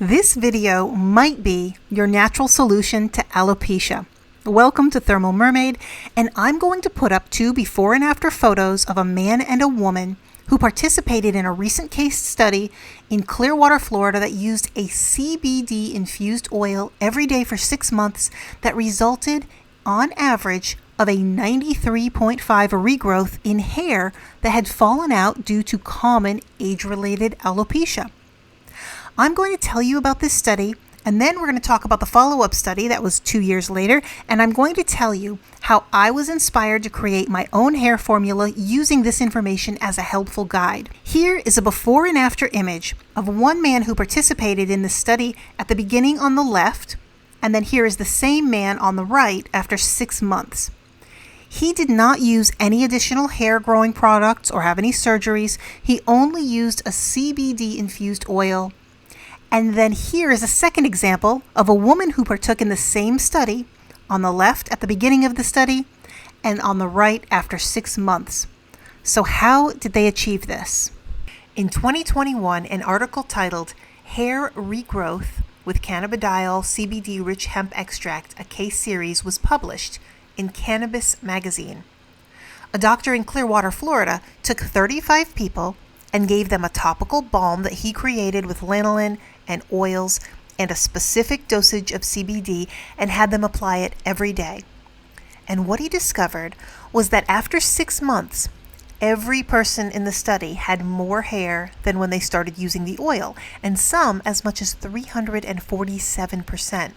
This video might be your natural solution to alopecia. Welcome to Thermal Mermaid, and I'm going to put up two before and after photos of a man and a woman who participated in a recent case study in Clearwater, Florida that used a CBD infused oil every day for 6 months that resulted, on average, of a 93.5 regrowth in hair that had fallen out due to common age-related alopecia. I'm going to tell you about this study, and then we're going to talk about the follow-up study that was 2 years later, and I'm going to tell you how I was inspired to create my own hair formula using this information as a helpful guide. Here is a before and after image of one man who participated in the study at the beginning on the left, and then here is the same man on the right after 6 months. He did not use any additional hair growing products or have any surgeries. He only used a CBD infused oil. And then here is a second example of a woman who partook in the same study, on the left at the beginning of the study, and on the right after 6 months. So how did they achieve this? In 2021, an article titled Hair Regrowth with Cannabidiol CBD-Rich Hemp Extract, a case series, was published in Cannabis magazine. A doctor in Clearwater, Florida, took 35 people and gave them a topical balm that he created with lanolin and oils and a specific dosage of CBD and had them apply it every day. And what he discovered was that after 6 months, every person in the study had more hair than when they started using the oil, and some as much as 347%.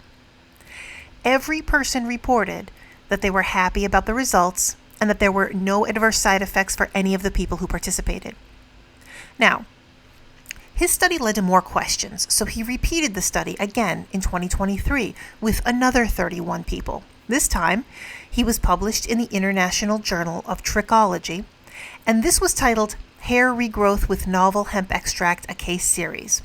Every person reported that they were happy about the results and that there were no adverse side effects for any of the people who participated. Now, his study led to more questions, so he repeated the study again in 2023 with another 31 people. This time, he was published in the International Journal of Trichology, and this was titled Hair Regrowth with Novel Hemp Extract, a case series.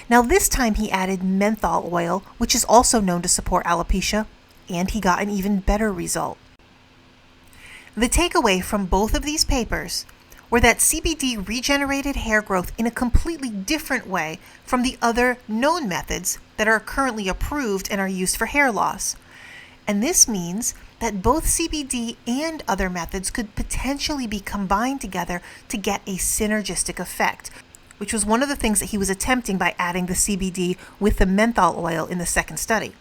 Now, this time he added menthol oil, which is also known to support alopecia, and he got an even better result. The takeaway from both of these papers were that CBD regenerated hair growth in a completely different way from the other known methods that are currently approved and are used for hair loss. And this means that both CBD and other methods could potentially be combined together to get a synergistic effect, which was one of the things that he was attempting by adding the CBD with the menthol oil in the second study.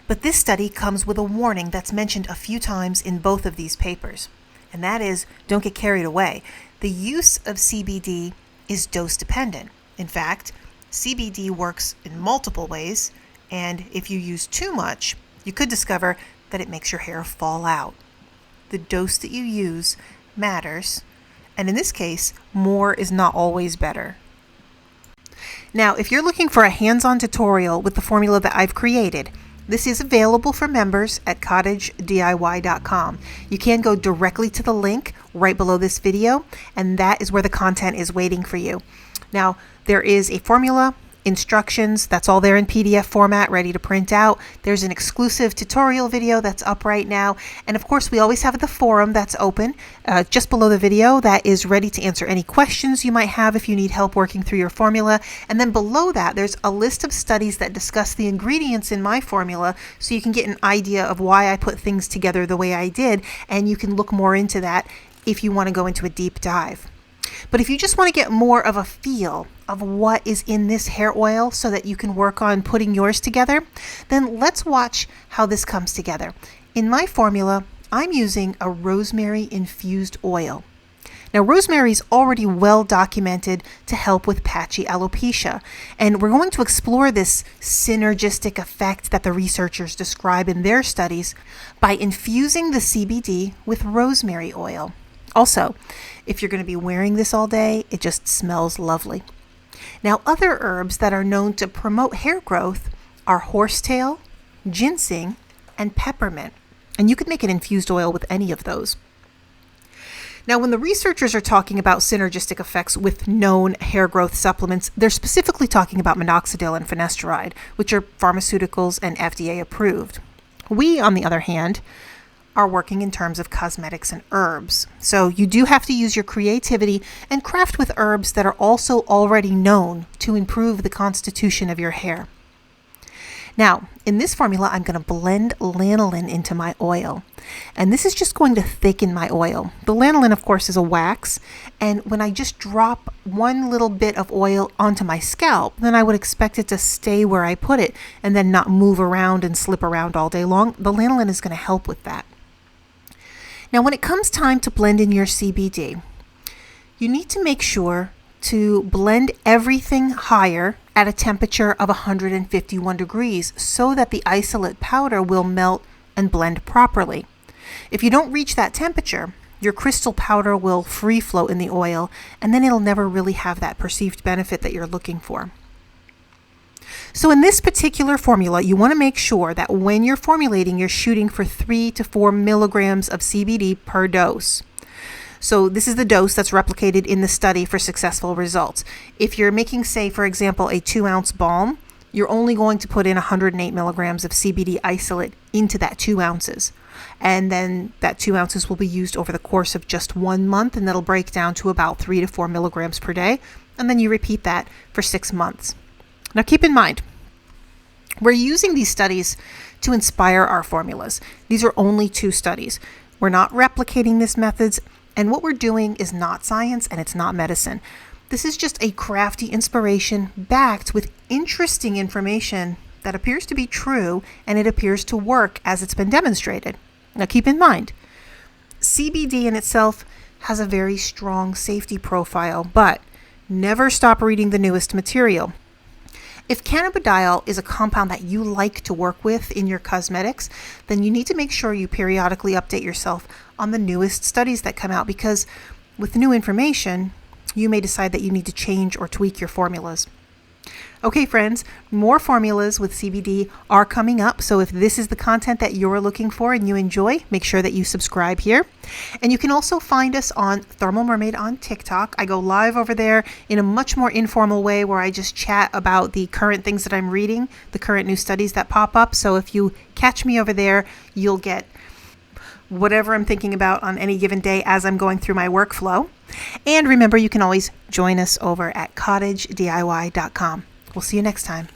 But this study comes with a warning that's mentioned a few times in both of these papers. And that is, don't get carried away. The use of CBD is dose dependent. In fact, CBD works in multiple ways, and if you use too much, you could discover that it makes your hair fall out. The dose that you use matters, and in this case, more is not always better. Now, if you're looking for a hands-on tutorial with the formula that I've created, this is available for members at cottagediy.com. You can go directly to the link right below this video, and that is where the content is waiting for you. Now, there is a formula, instructions, that's all there in PDF format, ready to print out. There's an exclusive tutorial video that's up right now. And of course, we always have the forum that's open just below the video that is ready to answer any questions you might have if you need help working through your formula. And then below that, there's a list of studies that discuss the ingredients in my formula so you can get an idea of why I put things together the way I did. And you can look more into that if you want to go into a deep dive. But if you just want to get more of a feel of what is in this hair oil so that you can work on putting yours together, then let's watch how this comes together. In my formula, I'm using a rosemary infused oil. Now, rosemary is already well documented to help with patchy alopecia, and we're going to explore this synergistic effect that the researchers describe in their studies by infusing the CBD with rosemary oil. Also, if you're going to be wearing this all day, it just smells lovely. Now, other herbs that are known to promote hair growth are horsetail, ginseng, and peppermint. And you could make an infused oil with any of those. Now, when the researchers are talking about synergistic effects with known hair growth supplements, they're specifically talking about minoxidil and finasteride, which are pharmaceuticals and FDA approved. We, on the other hand, are working in terms of cosmetics and herbs. So you do have to use your creativity and craft with herbs that are also already known to improve the constitution of your hair. Now, in this formula, I'm going to blend lanolin into my oil. And this is just going to thicken my oil. The lanolin, of course, is a wax. And when I just drop one little bit of oil onto my scalp, then I would expect it to stay where I put it and then not move around and slip around all day long. The lanolin is going to help with that. Now, when it comes time to blend in your CBD, you need to make sure to blend everything higher at a temperature of 151 degrees so that the isolate powder will melt and blend properly. If you don't reach that temperature, your crystal powder will free float in the oil, and then it'll never really have that perceived benefit that you're looking for. So in this particular formula, you want to make sure that when you're formulating, you're shooting for 3 to 4 milligrams of CBD per dose. So this is the dose that's replicated in the study for successful results. If you're making, say, for example, a 2-ounce balm, you're only going to put in 108 milligrams of CBD isolate into that 2 ounces. And then that 2 ounces will be used over the course of just 1 month, and that'll break down to about 3 to 4 milligrams per day. And then you repeat that for 6 months. Now keep in mind, we're using these studies to inspire our formulas. These are only 2 studies. We're not replicating these methods. And what we're doing is not science and it's not medicine. This is just a crafty inspiration backed with interesting information that appears to be true and it appears to work as it's been demonstrated. Now keep in mind, CBD in itself has a very strong safety profile, but never stop reading the newest material. If cannabidiol is a compound that you like to work with in your cosmetics, then you need to make sure you periodically update yourself on the newest studies that come out, because with new information, you may decide that you need to change or tweak your formulas. Okay, friends, more formulas with CBD are coming up. So if this is the content that you're looking for and you enjoy, make sure that you subscribe here. And you can also find us on Thermal Mermaid on TikTok. I go live over there in a much more informal way where I just chat about the current things that I'm reading, the current new studies that pop up. So if you catch me over there, you'll get whatever I'm thinking about on any given day as I'm going through my workflow. And remember, you can always join us over at cottagediy.com. We'll see you next time.